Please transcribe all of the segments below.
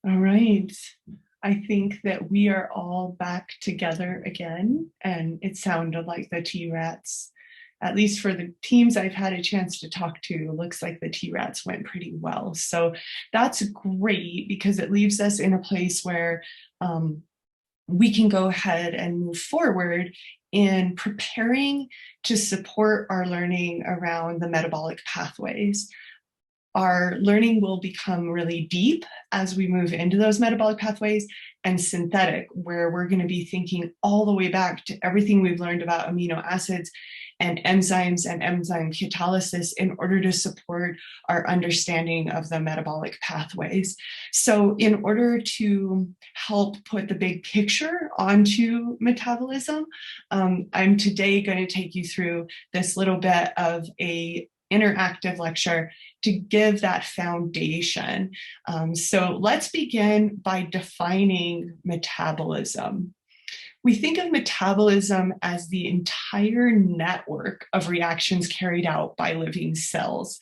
All right. I think that we are all back together again, and it sounded like the T-Rats, at least for the teams I've had a chance to talk to, looks like the T-Rats went pretty well. So that's great because it leaves us in a place where we can go ahead and move forward in preparing to support our learning around the metabolic pathways. Our learning will become really deep as we move into those metabolic pathways, and synthetic, where we're going to be thinking all the way back to everything we've learned about amino acids and enzymes and enzyme catalysis in order to support our understanding of the metabolic pathways. So in order to help put the big picture onto metabolism, I'm today going to take you through this little bit of a interactive lecture to give that foundation. So let's begin by defining metabolism. We think of metabolism as the entire network of reactions carried out by living cells.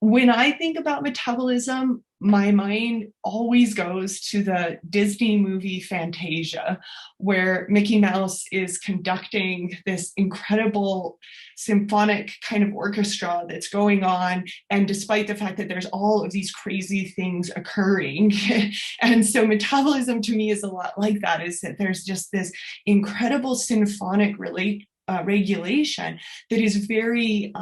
When I think about metabolism, my mind always goes to the Disney movie Fantasia, where Mickey Mouse is conducting this incredible symphonic kind of orchestra that's going on. And despite the fact that there's all of these crazy things occurring. And so metabolism to me is a lot like that, is that there's just this incredible symphonic regulation that is very,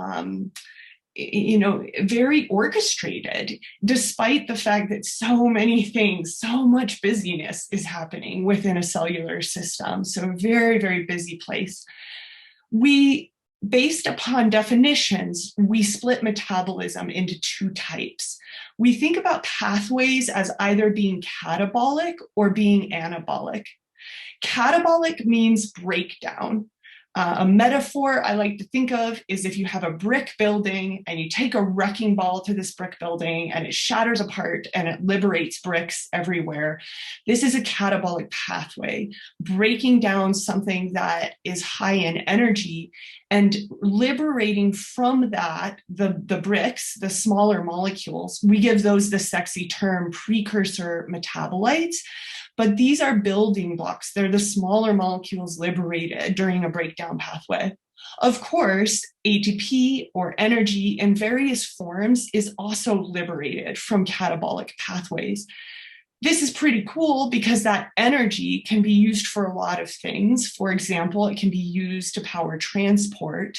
very orchestrated, despite the fact that so many things, so much busyness is happening within a cellular system. So a very, very busy place. Based upon definitions, we split metabolism into two types. We think about pathways as either being catabolic or being anabolic. Catabolic means breakdown. A metaphor I like to think of is if you have a brick building and you take a wrecking ball to this brick building and it shatters apart and it liberates bricks everywhere. This is a catabolic pathway, breaking down something that is high in energy and liberating from that the bricks, the smaller molecules. We give those the sexy term precursor metabolites. But these are building blocks. They're the smaller molecules liberated during a breakdown pathway. Of course, ATP or energy in various forms is also liberated from catabolic pathways. This is pretty cool because that energy can be used for a lot of things. For example, it can be used to power transport.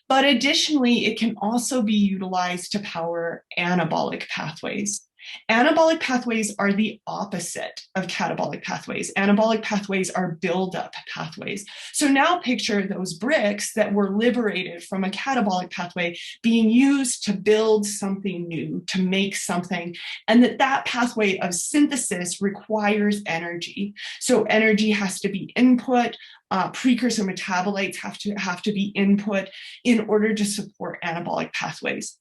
But additionally, it can also be utilized to power anabolic pathways. Anabolic pathways are the opposite of catabolic pathways. Anabolic pathways are buildup pathways. So now picture those bricks that were liberated from a catabolic pathway being used to build something new, to make something, and that pathway of synthesis requires energy. So energy has to be input. Precursor metabolites have to be input in order to support anabolic pathways.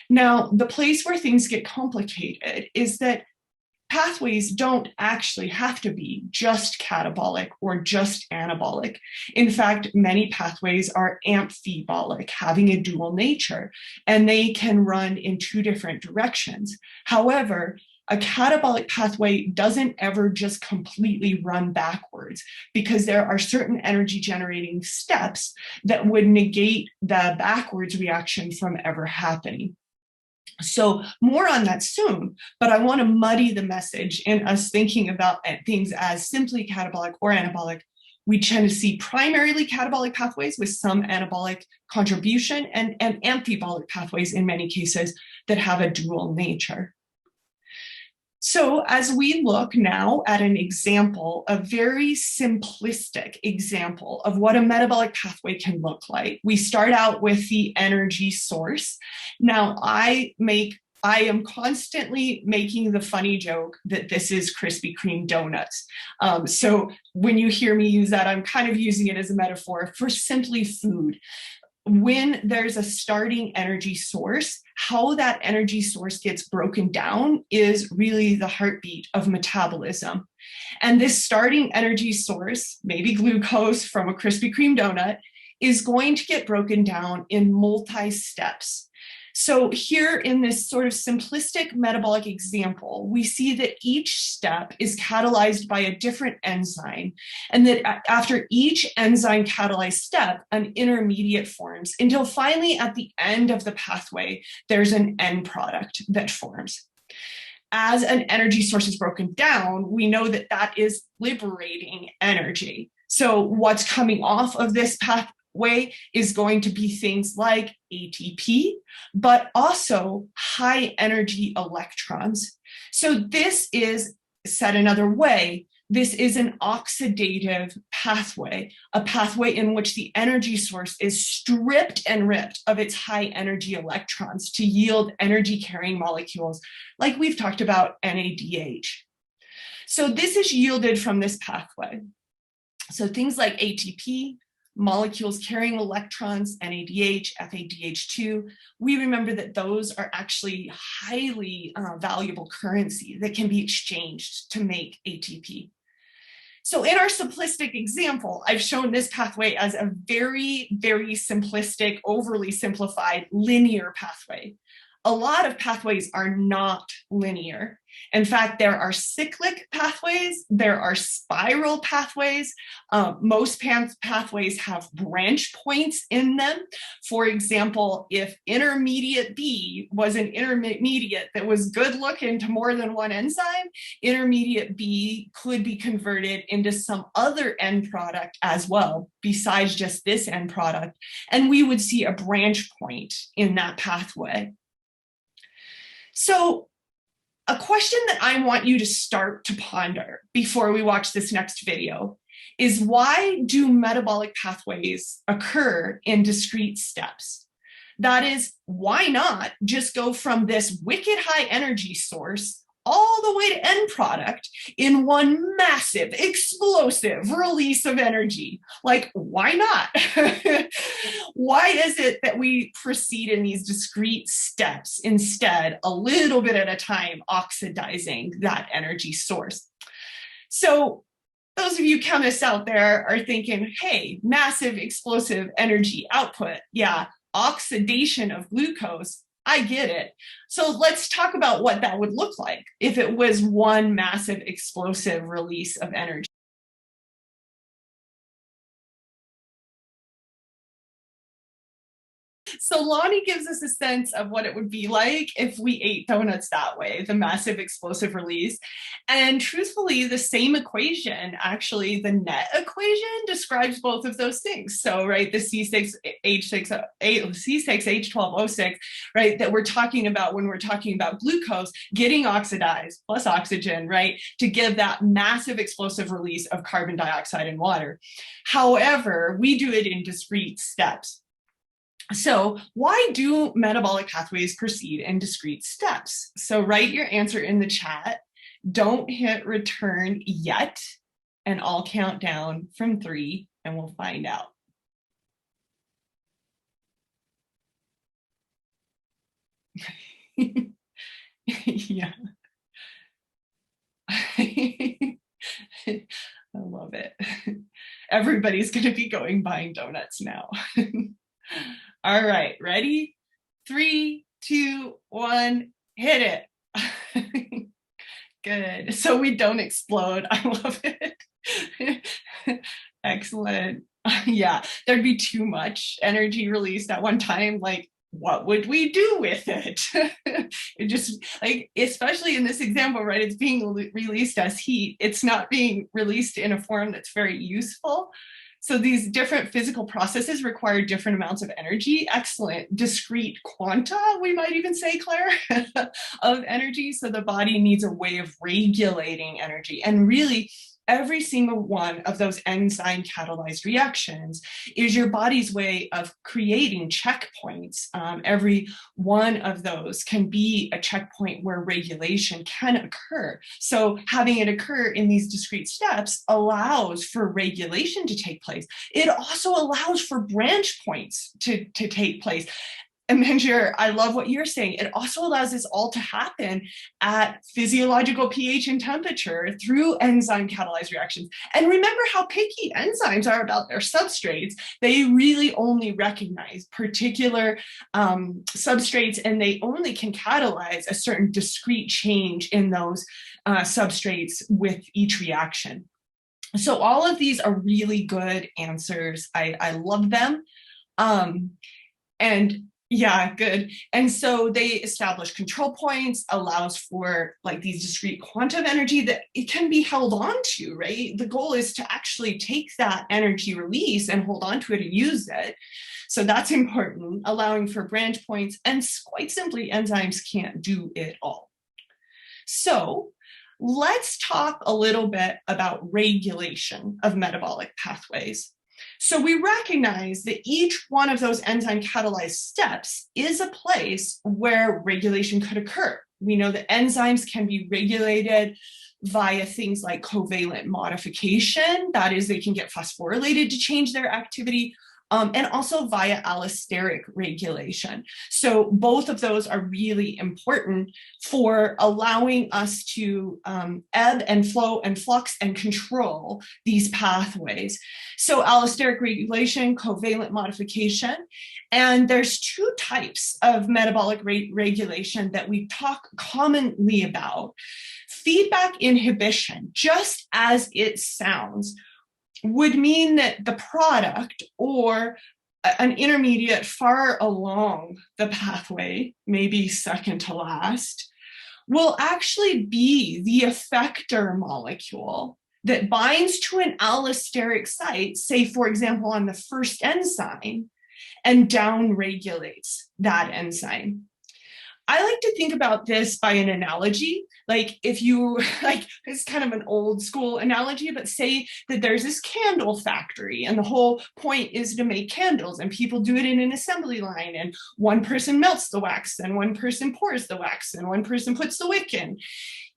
Now, the place where things get complicated is that pathways don't actually have to be just catabolic or just anabolic. In fact, many pathways are amphibolic, having a dual nature, and they can run in two different directions. However, a catabolic pathway doesn't ever just completely run backwards because there are certain energy generating steps that would negate the backwards reaction from ever happening. So more on that soon, but I want to muddy the message in us thinking about things as simply catabolic or anabolic. We tend to see primarily catabolic pathways with some anabolic contribution and amphibolic pathways in many cases that have a dual nature. So as we look now at an example, a very simplistic example of what a metabolic pathway can look like, we start out with the energy source. Now, I am constantly making the funny joke that this is Krispy Kreme donuts. So when you hear me use that, I'm kind of using it as a metaphor for simply food. When there's a starting energy source, how that energy source gets broken down is really the heartbeat of metabolism. And this starting energy source, maybe glucose from a Krispy Kreme donut, is going to get broken down in multi-steps. So here in this sort of simplistic metabolic example, we see that each step is catalyzed by a different enzyme, and that after each enzyme catalyzed step, an intermediate forms until finally at the end of the pathway, there's an end product that forms. As an energy source is broken down, we know that that is liberating energy. So what's coming off of this pathway is going to be things like ATP, but also high energy electrons. So this is, said another way, this is an oxidative pathway, a pathway in which the energy source is stripped and ripped of its high energy electrons to yield energy carrying molecules like we've talked about NADH. So this is yielded from this pathway. So things like ATP, molecules carrying electrons, NADH, FADH2, we remember that those are actually highly valuable currency that can be exchanged to make ATP. So in our simplistic example, I've shown this pathway as a very, very simplistic, overly simplified linear pathway. A lot of pathways are not linear. In fact, there are cyclic pathways, there are spiral pathways. Most pathways have branch points in them. For example, if intermediate B was an intermediate that was good looking to more than one enzyme, intermediate B could be converted into some other end product as well, besides just this end product. And we would see a branch point in that pathway. So a question that I want you to start to ponder before we watch this next video is, why do metabolic pathways occur in discrete steps? That is, why not just go from this wicked high energy source all the way to end product in one massive, explosive release of energy? Like, why not? Why is it that we proceed in these discrete steps instead, a little bit at a time, oxidizing that energy source? So those of you chemists out there are thinking, hey, massive explosive energy output. Yeah, oxidation of glucose. I get it. So let's talk about what that would look like if it was one massive explosive release of energy. So Lonnie gives us a sense of what it would be like if we ate donuts that way, the massive explosive release. And truthfully, the same equation, actually the net equation, describes both of those things. So, right, the C6H12O6, right, that we're talking about when we're talking about glucose getting oxidized plus oxygen, right, to give that massive explosive release of carbon dioxide and water. However, we do it in discrete steps. So why do metabolic pathways proceed in discrete steps? So write your answer in the chat. Don't hit return yet, and I'll count down from 3 and we'll find out. Yeah. I love it. Everybody's going to be going buying donuts now. All right, ready? 3, 2, 1, hit it. Good. So we don't explode. I love it. Excellent. Yeah, there'd be too much energy released at one time. Like, what would we do with it? It just, like, especially in this example, right? It's being released as heat. It's not being released in a form that's very useful. So these different physical processes require different amounts of energy. Excellent. Discrete quanta, we might even say, Claire, of energy. So the body needs a way of regulating energy. And really, every single one of those enzyme catalyzed reactions is your body's way of creating checkpoints. Every one of those can be a checkpoint where regulation can occur. So having it occur in these discrete steps allows for regulation to take place. It also allows for branch points to take place. And Manjir, I love what you're saying. It also allows this all to happen at physiological pH and temperature through enzyme catalyzed reactions. And remember how picky enzymes are about their substrates. They really only recognize particular substrates, and they only can catalyze a certain discrete change in those substrates with each reaction. So all of these are really good answers. I love them. And yeah, good. And so they establish control points, allows for like these discrete quantum energy that it can be held on to, right? The goal is to actually take that energy release and hold on to it and use it. So that's important, allowing for branch points, and quite simply, enzymes can't do it all. So let's talk a little bit about regulation of metabolic pathways. So we recognize that each one of those enzyme catalyzed steps is a place where regulation could occur. We know that enzymes can be regulated via things like covalent modification, that is, they can get phosphorylated to change their activity, and also via allosteric regulation. So both of those are really important for allowing us to ebb and flow and flux and control these pathways. So allosteric regulation, covalent modification, and there's two types of metabolic regulation that we talk commonly about. Feedback inhibition, just as it sounds, would mean that the product or an intermediate far along the pathway, maybe second to last, will actually be the effector molecule that binds to an allosteric site, say, for example, on the first enzyme, and downregulates that enzyme. I like to think about this by an analogy. Like if you, like, it's kind of an old school analogy, but say that there's this candle factory and the whole point is to make candles, and people do it in an assembly line, and one person melts the wax and one person pours the wax and one person puts the wick in.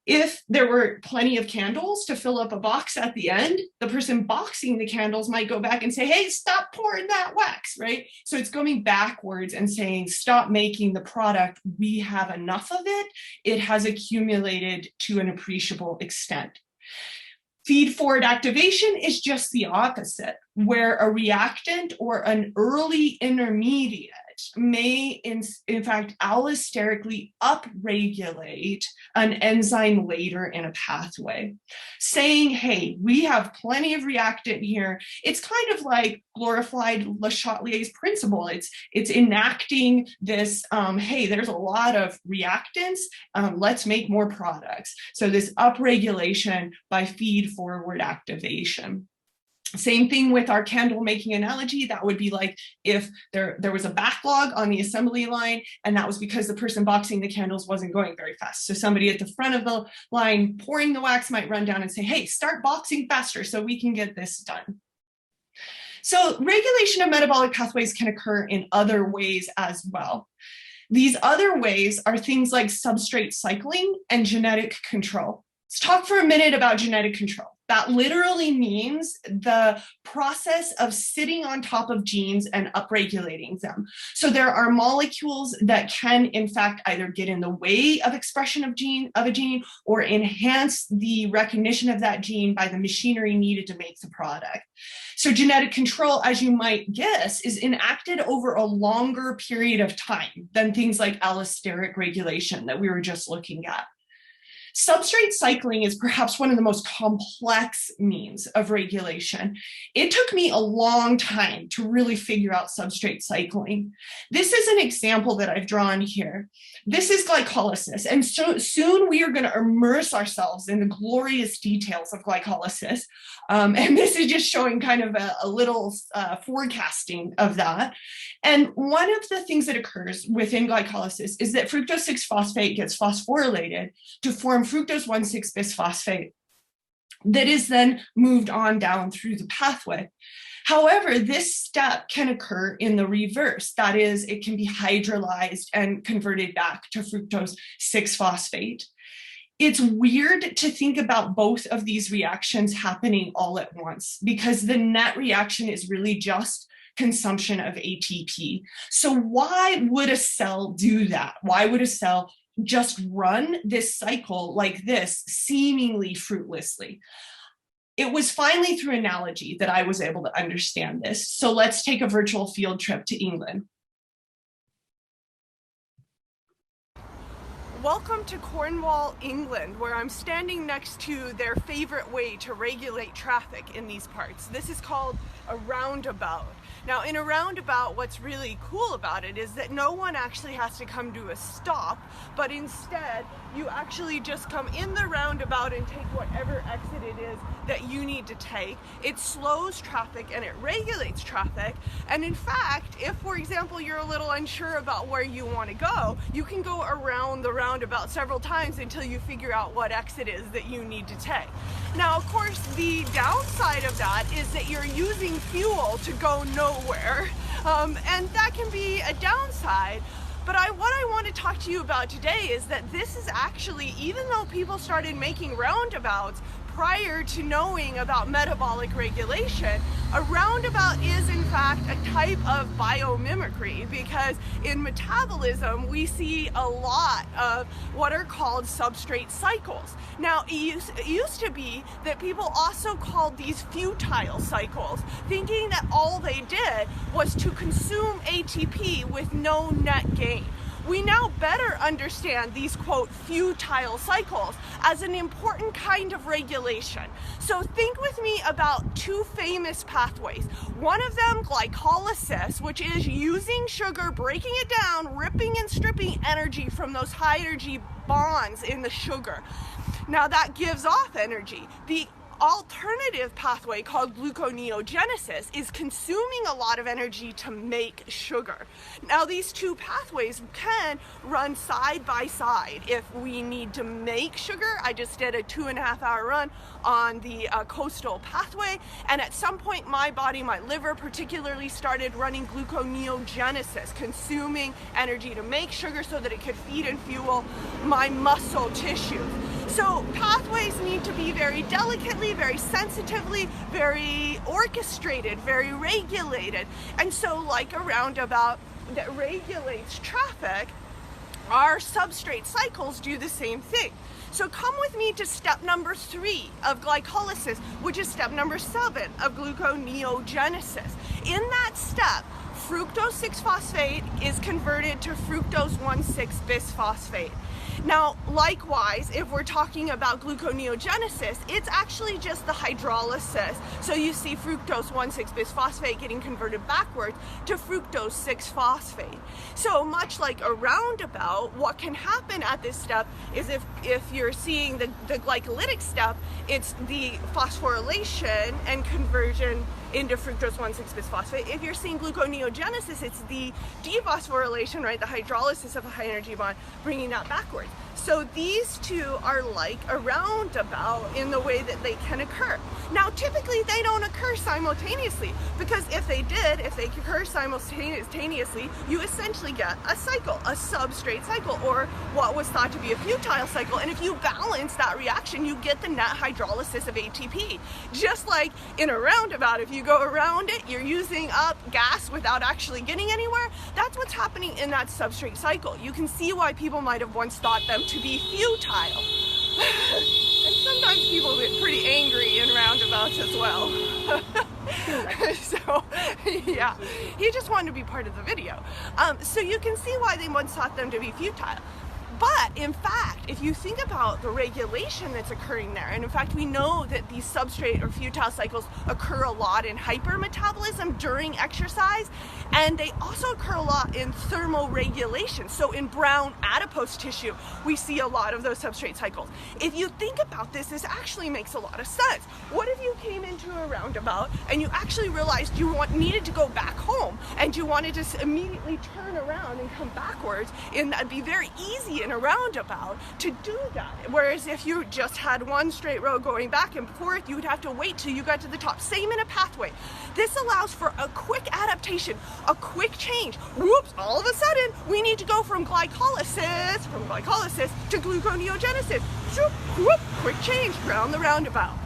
If there were plenty of candles to fill up a box at the end, the person boxing the candles might go back and say, hey, stop pouring that wax, right? So it's going backwards and saying, stop making the product. We have enough of it. It has accumulated to an appreciable extent. Feed-forward activation is just the opposite, where a reactant or an early intermediate may, in fact, allosterically upregulate an enzyme later in a pathway, saying, hey, we have plenty of reactant here. It's kind of like glorified Le Chatelier's principle. It's enacting this, hey, there's a lot of reactants, let's make more products. So this upregulation by feed-forward activation. Same thing with our candle making analogy. That would be like if there was a backlog on the assembly line, and that was because the person boxing the candles wasn't going very fast. So somebody at the front of the line pouring the wax might run down and say, hey, start boxing faster so we can get this done. So regulation of metabolic pathways can occur in other ways as well. These other ways are things like substrate cycling and genetic control. Let's talk for a minute about genetic control. That literally means the process of sitting on top of genes and upregulating them. So there are molecules that can, in fact, either get in the way of expression of a gene or enhance the recognition of that gene by the machinery needed to make the product. So genetic control, as you might guess, is enacted over a longer period of time than things like allosteric regulation that we were just looking at. Substrate cycling is perhaps one of the most complex means of regulation. It took me a long time to really figure out substrate cycling. This is an example that I've drawn here. This is glycolysis, and so soon we are going to immerse ourselves in the glorious details of glycolysis. And this is just showing kind of a little forecasting of that. And one of the things that occurs within glycolysis is that fructose 6-phosphate gets phosphorylated to form fructose 1,6-bisphosphate that is then moved on down through the pathway. However, this step can occur in the reverse. That is, it can be hydrolyzed and converted back to fructose 6-phosphate. It's weird to think about both of these reactions happening all at once because the net reaction is really just consumption of ATP. So why would a cell do that? Why would a cell just run this cycle like this, seemingly fruitlessly? It was finally through analogy that I was able to understand this. So let's take a virtual field trip to England. Welcome to Cornwall, England, where I'm standing next to their favorite way to regulate traffic in these parts. This is called a roundabout. Now, in a roundabout, what's really cool about it is that no one actually has to come to a stop, but instead, you actually just come in the roundabout and take whatever exit it is that you need to take. It slows traffic and it regulates traffic. And in fact, if, for example, you're a little unsure about where you want to go, you can go around the roundabout several times until you figure out what exit is that you need to take. Now, of course, the downside of that is that you're using fuel to go nowhere, and that can be a downside. But what I want to talk to you about today is that this is actually, even though people started making roundabouts prior to knowing about metabolic regulation, a roundabout is in fact a type of biomimicry, because in metabolism we see a lot of what are called substrate cycles. Now, it used to be that people also called these futile cycles, thinking that all they did was to consume ATP with no net gain. We now better understand these, quote, futile cycles as an important kind of regulation. So think with me about two famous pathways. One of them, glycolysis, which is using sugar, breaking it down, ripping and stripping energy from those high energy bonds in the sugar. Now that gives off energy. The alternative pathway called gluconeogenesis is consuming a lot of energy to make sugar. Now these two pathways can run side by side. If we need to make sugar, I just did a 2.5-hour run on the coastal pathway, and at some point my body, my liver particularly, started running gluconeogenesis, consuming energy to make sugar so that it could feed and fuel my muscle tissue. So pathways need to be very delicately, very sensitively, very orchestrated, very regulated. And so like a roundabout that regulates traffic, our substrate cycles do the same thing. So come with me to step number 3 of glycolysis, which is step number 7 of gluconeogenesis. In that step, fructose 6-phosphate is converted to fructose 1,6-bisphosphate. Now, likewise, if we're talking about gluconeogenesis, it's actually just the hydrolysis. So you see fructose 1,6-bisphosphate getting converted backwards to fructose 6-phosphate. So much like a roundabout, what can happen at this step is if you're seeing the glycolytic step, it's the phosphorylation and conversion into fructose 1,6-bisphosphate. If you're seeing gluconeogenesis, it's the dephosphorylation, right, the hydrolysis of a high energy bond, bringing that backwards. So these two are like a roundabout in the way that they can occur. Now, typically they don't occur simultaneously, because if they occur simultaneously, you essentially get a cycle, a substrate cycle, or what was thought to be a futile cycle. And if you balance that reaction, you get the net hydrolysis of ATP. Just like in a roundabout, if you go around it, you're using up gas without actually getting anywhere. That's what's happening in that substrate cycle. You can see why people might have once thought them to be futile. And sometimes people get pretty angry in roundabouts as well. So, yeah, he just wanted to be part of the video. So you can see why they once thought them to be futile. But in fact, if you think about the regulation that's occurring there, and in fact we know that these substrate or futile cycles occur a lot in hypermetabolism during exercise, and they also occur a lot in thermoregulation. So in brown adipose tissue, we see a lot of those substrate cycles. If you think about this, this actually makes a lot of sense. What if you came into a roundabout and you actually realized you needed to go back home, and you wanted to immediately turn around and come backwards? And that'd be very easy in a roundabout to do that. Whereas if you just had one straight road going back and forth, you would have to wait till you got to the top. Same in a pathway. This allows for a quick adaptation, a quick change. Whoops, all of a sudden, we need to go from glycolysis to gluconeogenesis. Whoop, quick change around the roundabout.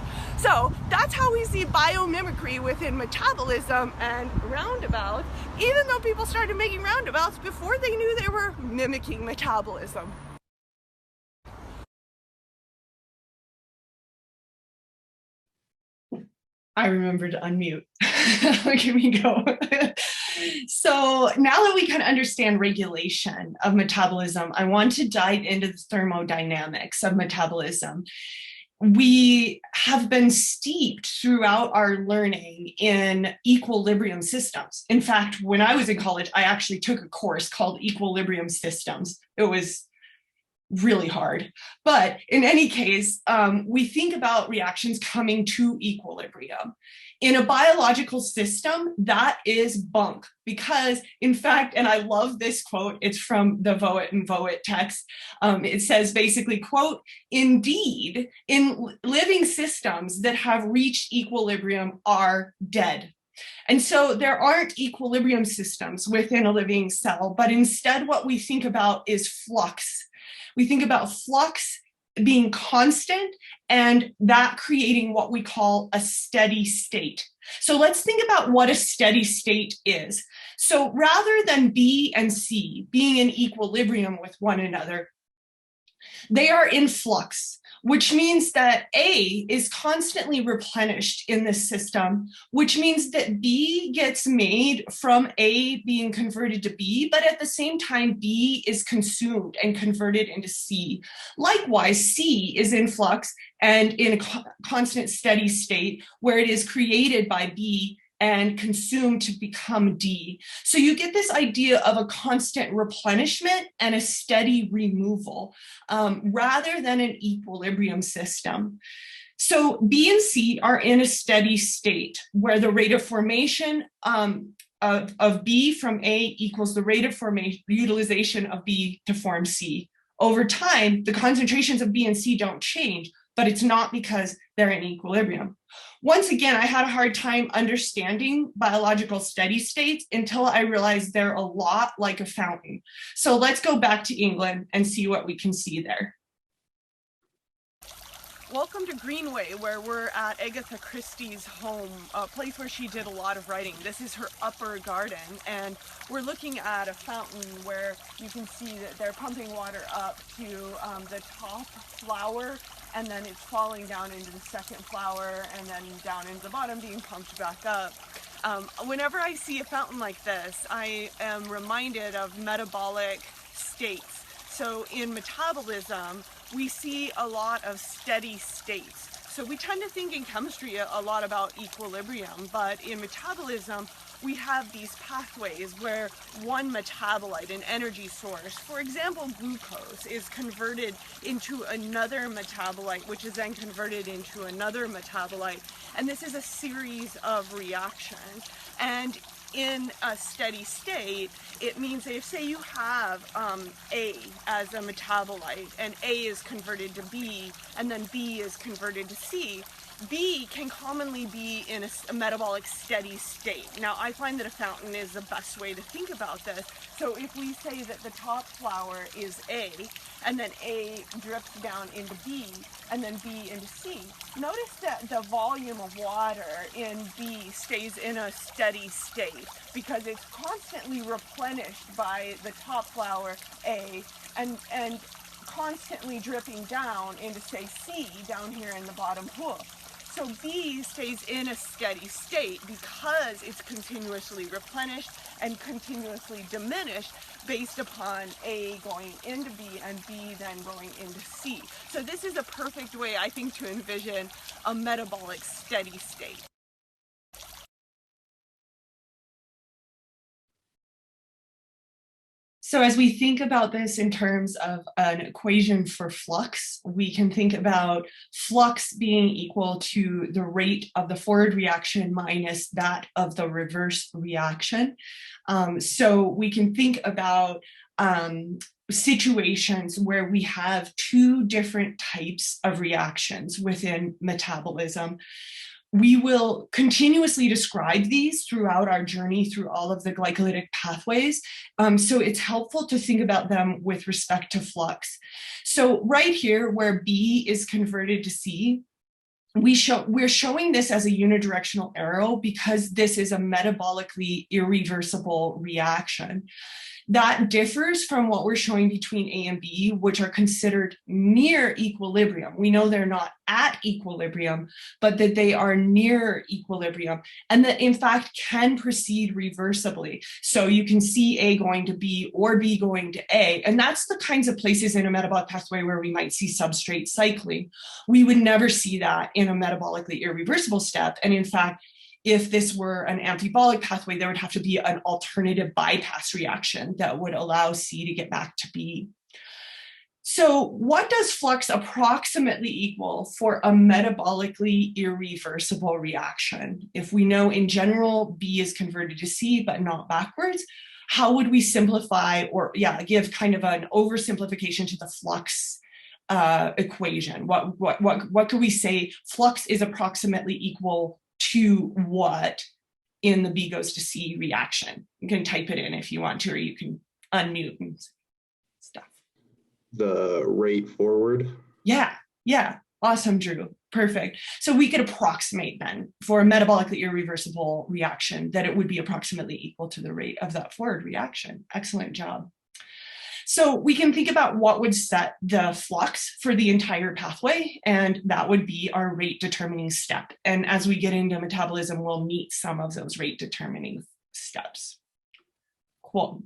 So that's how we see biomimicry within metabolism and roundabouts, even though people started making roundabouts before they knew they were mimicking metabolism. I remember to unmute. Here we go. So now that we can understand regulation of metabolism, I want to dive into the thermodynamics of metabolism. We have been steeped throughout our learning in equilibrium systems. In fact, when I was in college, I actually took a course called Equilibrium Systems. It was really hard. But in any case, we think about reactions coming to equilibrium. In a biological system, that is bunk because, in fact, and I love this quote, it's from the Voet and Voet text. It says basically, quote, "Indeed, in living systems that have reached equilibrium are dead." And so there aren't equilibrium systems within a living cell, but instead what we think about is flux. We think about flux being constant and that creating what we call a steady state. So let's think about what a steady state is. So rather than B and C being in equilibrium with one another, they are in flux, which means that A is constantly replenished in this system, which means that B gets made from A being converted to B, but at the same time, B is consumed and converted into C. Likewise, C is in flux and in a constant steady state where it is created by B and consumed to become D. So you get this idea of a constant replenishment and a steady removal rather than an equilibrium system. So B and C are in a steady state where the rate of formation of B from A equals the rate of utilization of B to form C. Over time, the concentrations of B and C don't change, but it's not because they're in equilibrium. Once again, I had a hard time understanding biological steady states until I realized they're a lot like a fountain. So let's go back to England and see what we can see there. Welcome to Greenway, where we're at Agatha Christie's home, a place where she did a lot of writing. This is her upper garden, and we're looking at a fountain where you can see that they're pumping water up to the top flower, and then it's falling down into the second flower, and then down into the bottom, being pumped back up. Whenever I see a fountain like this, I am reminded of metabolic states. So in metabolism, we see a lot of steady states. So we tend to think in chemistry a lot about equilibrium, but in metabolism, we have these pathways where one metabolite, an energy source, for example, glucose, is converted into another metabolite, which is then converted into another metabolite. And this is a series of reactions. And in a steady state, it means that if, say, you have A as a metabolite, and A is converted to B, and then B is converted to C, B can commonly be in a metabolic steady state. Now, I find that a fountain is the best way to think about this. So if we say that the top flower is A, and then A drips down into B, and then B into C, notice that the volume of water in B stays in a steady state because it's constantly replenished by the top flower A and constantly dripping down into, say, C down here in the bottom hoof. So B stays in a steady state because it's continuously replenished and continuously diminished based upon A going into B and B then going into C. So this is a perfect way, I think, to envision a metabolic steady state. So as we think about this in terms of an equation for flux, we can think about flux being equal to the rate of the forward reaction minus that of the reverse reaction. So we can think about situations where we have two different types of reactions within metabolism. We will continuously describe these throughout our journey through all of the glycolytic pathways. So it's helpful to think about them with respect to flux. So right here where B is converted to C, we're showing this as a unidirectional arrow because this is a metabolically irreversible reaction. That differs from what we're showing between A and B, which are considered near equilibrium. We know they're not at equilibrium, but that they are near equilibrium, and that in fact can proceed reversibly. So you can see A going to B or B going to A, and that's the kinds of places in a metabolic pathway where we might see substrate cycling. We would never see that in a metabolically irreversible step, and in fact, if this were an amphibolic pathway, there would have to be an alternative bypass reaction that would allow C to get back to B. So what does flux approximately equal for a metabolically irreversible reaction? If we know in general B is converted to C, but not backwards, how would we simplify or give kind of an oversimplification to the flux equation? What could we say flux is approximately equal to what in the B goes to C reaction? You can type it in if you want to, or you can unmute and stuff. The rate forward? Yeah. Awesome, Drew. Perfect. So we could approximate then for a metabolically irreversible reaction that it would be approximately equal to the rate of that forward reaction. Excellent job. So we can think about what would set the flux for the entire pathway, and that would be our rate determining step. And as we get into metabolism, we'll meet some of those rate determining steps. Cool.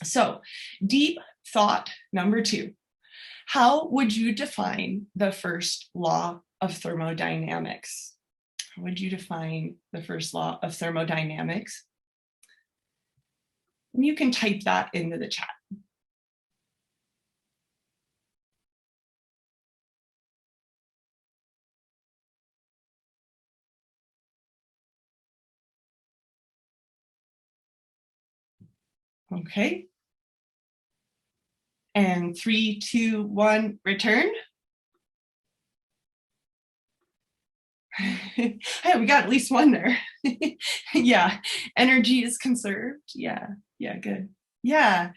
So deep thought number 2. How would you define the first law of thermodynamics? How would you define the first law of thermodynamics? And you can type that into the chat. Okay. And 3, 2, 1, return. Hey, we got at least one there. Yeah, energy is conserved. Yeah, good. Yeah,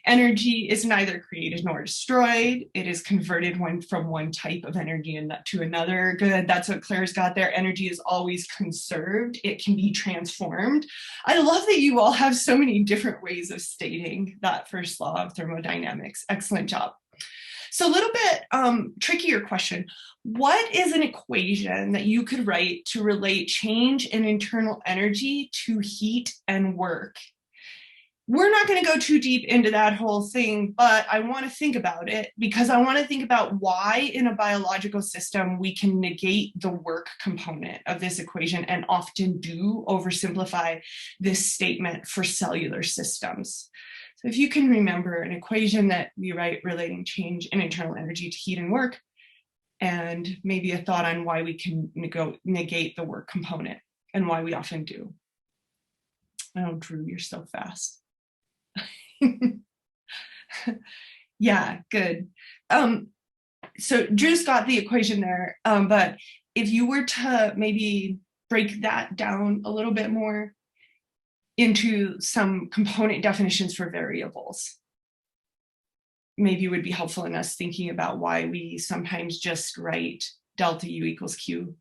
energy is neither created nor destroyed. It is converted from one type of energy to another. Good, that's what Claire's got there. Energy is always conserved. It can be transformed. I love that you all have so many different ways of stating that first law of thermodynamics. Excellent job. So a little bit trickier question. What is an equation that you could write to relate change in internal energy to heat and work? We're not going to go too deep into that whole thing, but I want to think about it because I want to think about why in a biological system we can negate the work component of this equation and often do oversimplify this statement for cellular systems. So if you can remember an equation that we write relating change in internal energy to heat and work, and maybe a thought on why we can negate the work component and why we often do. Oh, Drew, you're so fast. Yeah, good. So Drew's got the equation there, but if you were to maybe break that down a little bit more into some component definitions for variables, maybe it would be helpful in us thinking about why we sometimes just write delta U equals Q.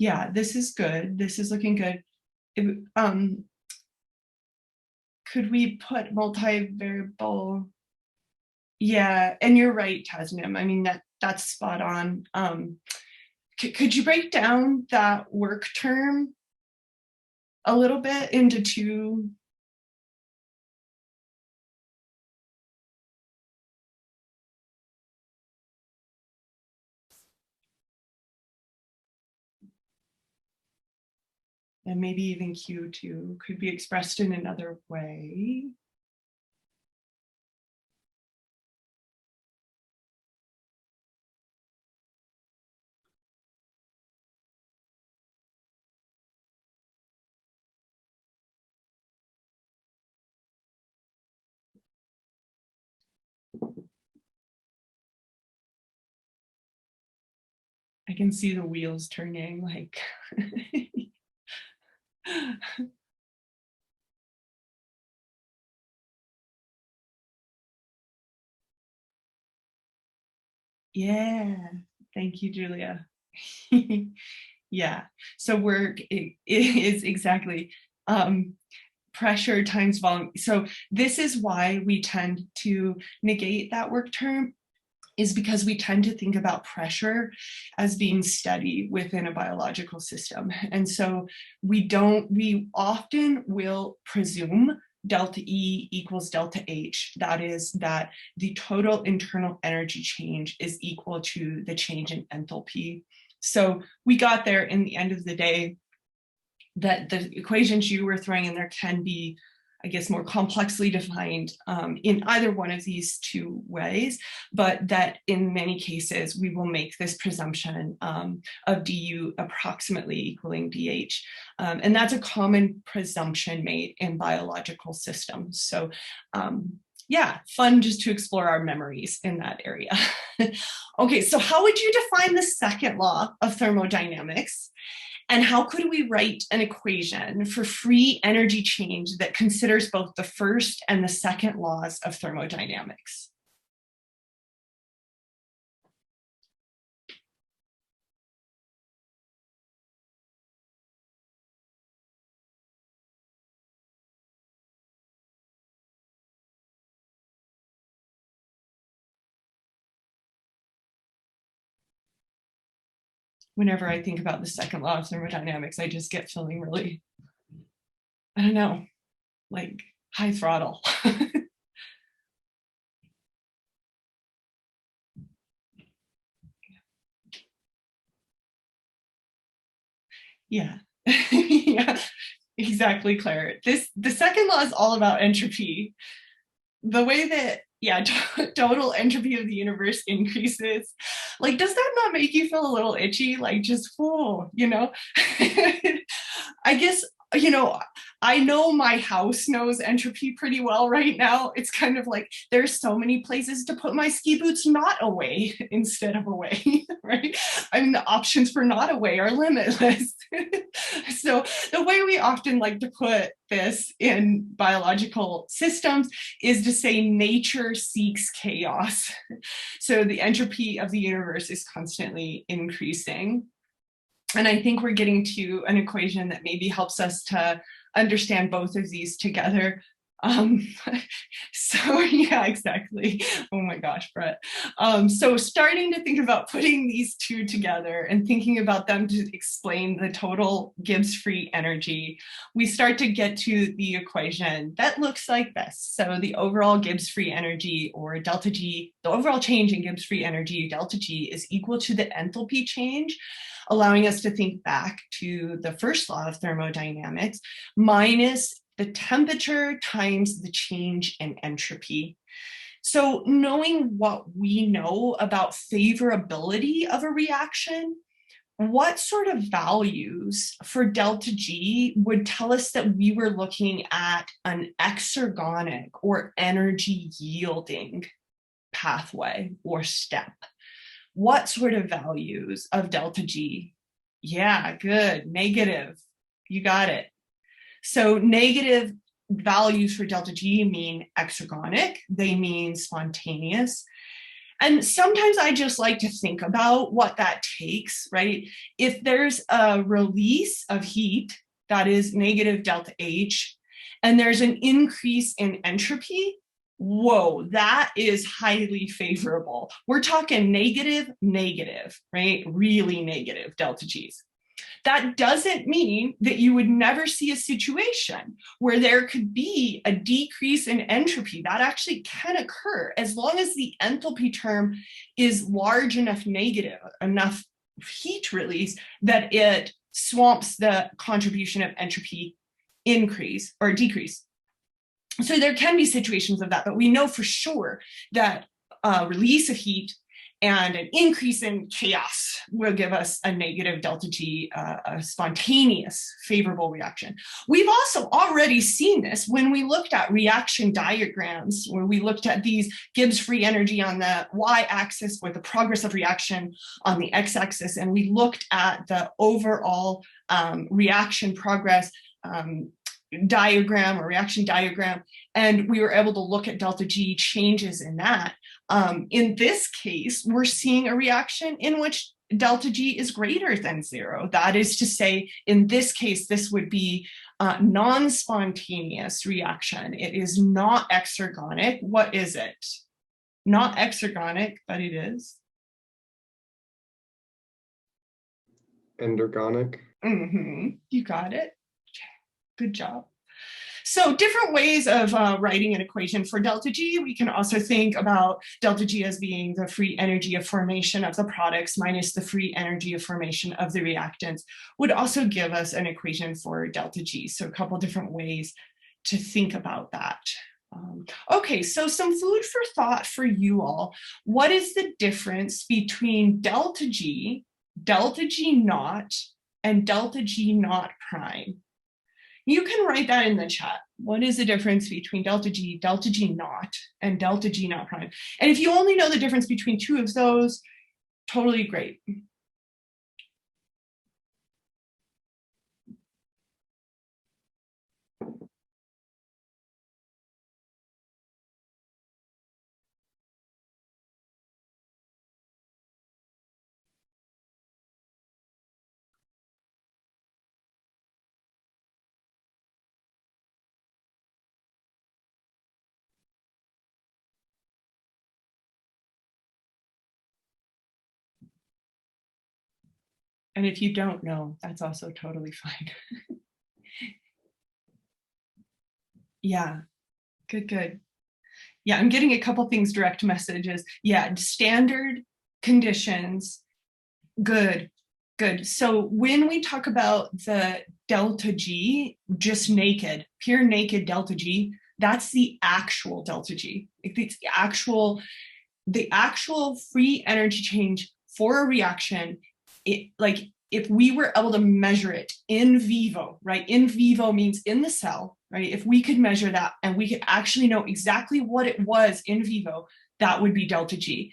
Yeah, this is good. This is looking good. Could we put multivariable? Yeah, and you're right, Tasnim. I mean, that's spot on. Could you break down that work term a little bit into two? And maybe even Q2 could be expressed in another way. I can see the wheels turning like. Yeah, thank you, Julia. Yeah, so work is exactly pressure times volume. So this is why we tend to negate that work term, is because we tend to think about pressure as being steady within a biological system. And so we often will presume delta E equals delta H. That is that the total internal energy change is equal to the change in enthalpy. So we got there in the end of the day that the equations you were throwing in there can be, I guess, more complexly defined in either one of these two ways, but that in many cases, we will make this presumption of du approximately equaling dh. And that's a common presumption made in biological systems. So yeah, fun just to explore our memories in that area. Okay, so how would you define the second law of thermodynamics? And how could we write an equation for free energy change that considers both the first and the second laws of thermodynamics? Whenever I think about the second law of thermodynamics, I just get feeling really, I don't know, like high throttle. Yeah. Yeah, exactly, Claire. The second law is all about entropy. The way that, yeah, total entropy of the universe increases, like, does that not make you feel a little itchy? Like, just, oh, you know? I guess, you know, I know my house knows entropy pretty well right now. It's kind of like there's so many places to put my ski boots not away instead of away, right? I mean, the options for not away are limitless. So the way we often like to put this in biological systems is to say nature seeks chaos. So the entropy of the universe is constantly increasing. And I think we're getting to an equation that maybe helps us to understand both of these together. So yeah, exactly. Oh my gosh, Brett. So starting to think about putting these two together and thinking about them to explain the total Gibbs free energy, we start to get to the equation that looks like this. So the overall Gibbs free energy, or delta G, the overall change in Gibbs free energy, delta G, is equal to the enthalpy change, allowing us to think back to the first law of thermodynamics, minus the temperature times the change in entropy. So knowing what we know about favorability of a reaction, what sort of values for delta G would tell us that we were looking at an exergonic or energy yielding pathway or step? What sort of values of delta G? Yeah, good. Negative. You got it. So negative values for delta G mean exergonic. They mean spontaneous. And sometimes I just like to think about what that takes, right? If there's a release of heat, that is negative delta H, and there's an increase in entropy, whoa, that is highly favorable. We're talking negative, negative, right? Really negative delta G's. That doesn't mean that you would never see a situation where there could be a decrease in entropy. That actually can occur as long as the enthalpy term is large enough negative, enough heat release that it swamps the contribution of entropy increase or decrease. So there can be situations of that, but we know for sure that release of heat and an increase in chaos will give us a negative delta G, a spontaneous favorable reaction. We've also already seen this when we looked at reaction diagrams, where we looked at these Gibbs free energy on the y-axis with the progress of reaction on the x-axis, and we looked at the overall reaction progress diagram or reaction diagram, and we were able to look at delta G changes in that. In this case, we're seeing a reaction in which delta G is greater than 0. That is to say, in this case, this would be non-spontaneous reaction. It is not exergonic. What is it? Not exergonic, but it is. Endergonic. You got it. Good job. So different ways of writing an equation for delta G. We can also think about delta G as being the free energy of formation of the products minus the free energy of formation of the reactants, would also give us an equation for delta G. So a couple different ways to think about that. Okay, so some food for thought for you all. What is the difference between delta G naught, and delta G naught prime? You can write that in the chat. What is the difference between delta G naught, and delta G naught prime? And if you only know the difference between two of those, totally great. And if you don't know, that's also totally fine. Yeah, good. Yeah, I'm getting a couple things direct messages. Yeah, standard conditions, good. So when we talk about the delta G, just naked, pure naked delta G, that's the actual delta G. It's the actual free energy change for a reaction. Like if we were able to measure it in vivo, right? In vivo means in the cell, right? If we could measure that and we could actually know exactly what it was in vivo, that would be delta G.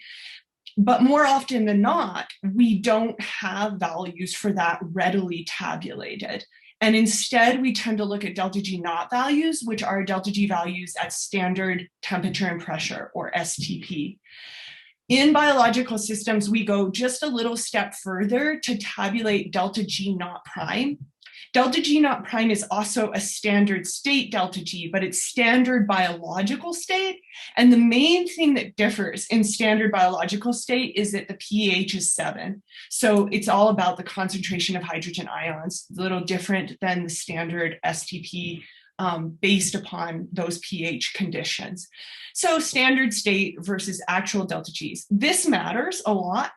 But more often than not, we don't have values for that readily tabulated. And instead, we tend to look at delta G naught values, which are delta G values at standard temperature and pressure, or STP. In biological systems, we go just a little step further to tabulate delta G naught prime. Delta G naught prime is also a standard state delta G, but it's standard biological state. And the main thing that differs in standard biological state is that the pH is 7. So it's all about the concentration of hydrogen ions, a little different than the standard STP based upon those pH conditions. So standard state versus actual delta Gs. This matters a lot.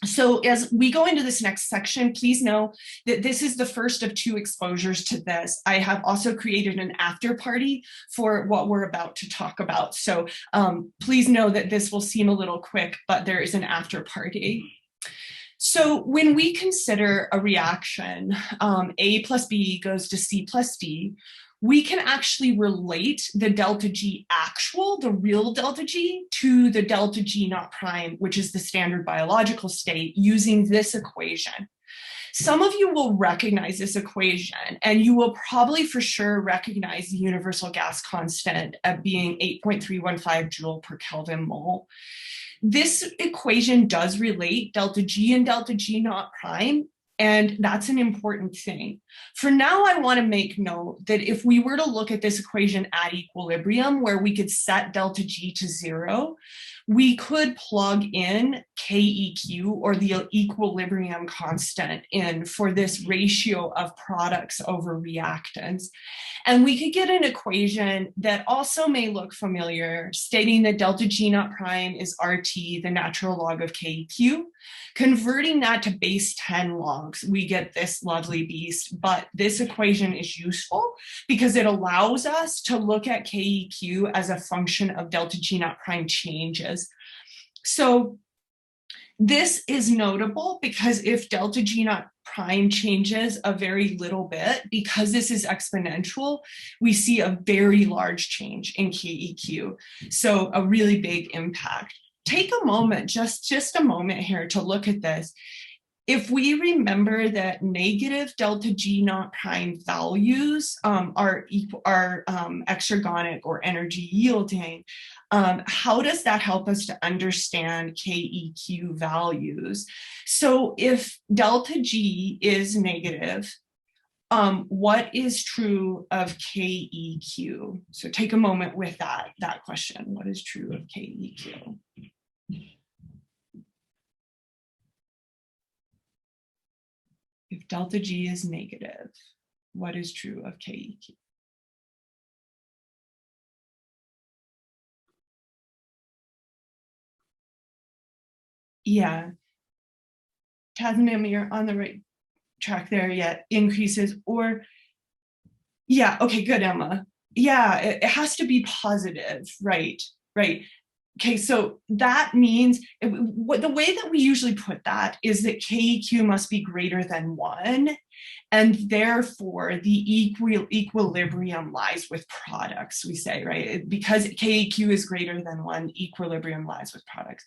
So as we go into this next section, please know that this is the first of 2 exposures to this. I have also created an after party for what we're about to talk about. So please know that this will seem a little quick, but there is an after party. So when we consider a reaction, A plus B goes to C plus D, we can actually relate the delta G actual, the real delta G, to the delta G naught prime, which is the standard biological state, using this equation. Some of you will recognize this equation, and you will probably for sure recognize the universal gas constant of being 8.315 joule per Kelvin mole. This equation does relate delta G and delta G naught prime, and that's an important thing. For now, I want to make note that if we were to look at this equation at equilibrium, where we could set delta G to 0, we could plug in KEQ, or the equilibrium constant, in for this ratio of products over reactants. And we could get an equation that also may look familiar, stating that delta G naught prime is RT, the natural log of KEQ. Converting that to base 10 logs, we get this lovely beast. But this equation is useful because it allows us to look at KEQ as a function of delta G naught prime changes. So This is notable because if delta G naught prime changes a very little bit, because this is exponential, we see a very large change in KEQ. So a really big impact. Take a moment, just a moment here to look at this. If we remember that negative delta G naught prime values are exergonic or energy yielding, how does that help us to understand KEQ values? So if delta G is negative, what is true of KEQ? So take a moment with that question. What is true of KEQ? If delta G is negative, what is true of KEQ? Yeah, Tasman, you're on the right track there. Yeah, increases or, yeah, okay, good, Emma. Yeah, it has to be positive, right, right. Okay, so that means the way that we usually put that is that KEQ must be greater than 1, and therefore the equilibrium lies with products, we say, right? Because KEQ is greater than 1, equilibrium lies with products.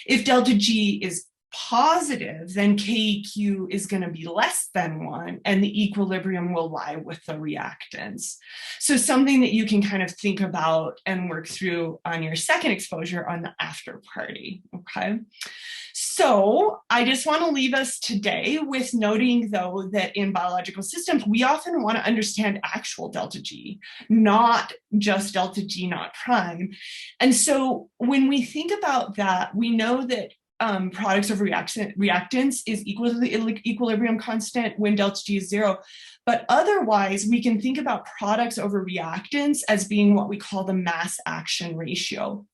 If delta G is positive, then KEQ is going to be less than 1, and the equilibrium will lie with the reactants. So something that you can kind of think about and work through on your second exposure on the after party, okay? So I just want to leave us today with noting, though, that in biological systems, we often want to understand actual delta G, not just delta G naught prime. And so when we think about that, we know that products of reactants is equal to the equilibrium constant when delta G is 0. But otherwise, we can think about products over reactants as being what we call the mass action ratio.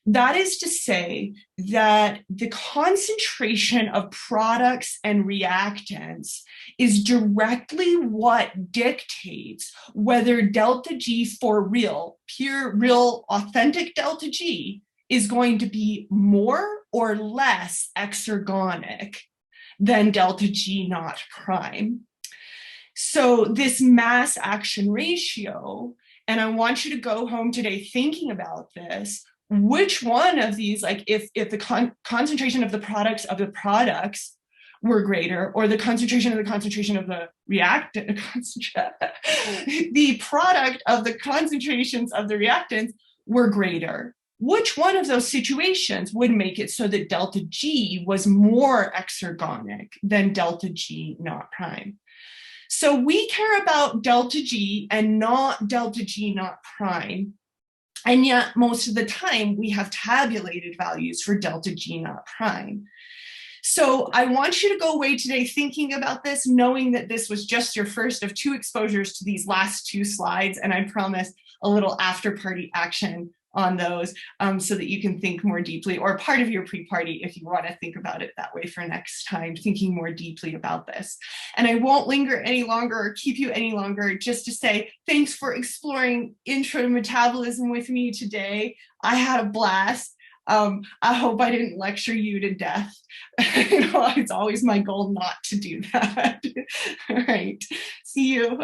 That is to say that the concentration of products and reactants is directly what dictates whether delta G for real, pure, real, authentic delta G is going to be more or less exergonic than delta G naught prime. So this mass action ratio, and I want you to go home today thinking about this, which one of these, like if the concentration of the products were greater, or the concentration of the reactant, the product of the concentrations of the reactants were greater, which one of those situations would make it so that delta G was more exergonic than delta G naught prime? So we care about delta G and not delta G naught prime. And yet most of the time we have tabulated values for delta G naught prime. So I want you to go away today thinking about this, knowing that this was just your first of 2 exposures to these last 2 slides. And I promise a little after party action on those so that you can think more deeply, or part of your pre-party if you want to think about it that way for next time, thinking more deeply about this. And I won't linger any longer or keep you any longer, just to say thanks for exploring intro to metabolism with me today. I had a blast. I hope I didn't lecture you to death. It's always my goal not to do that. All right, see you.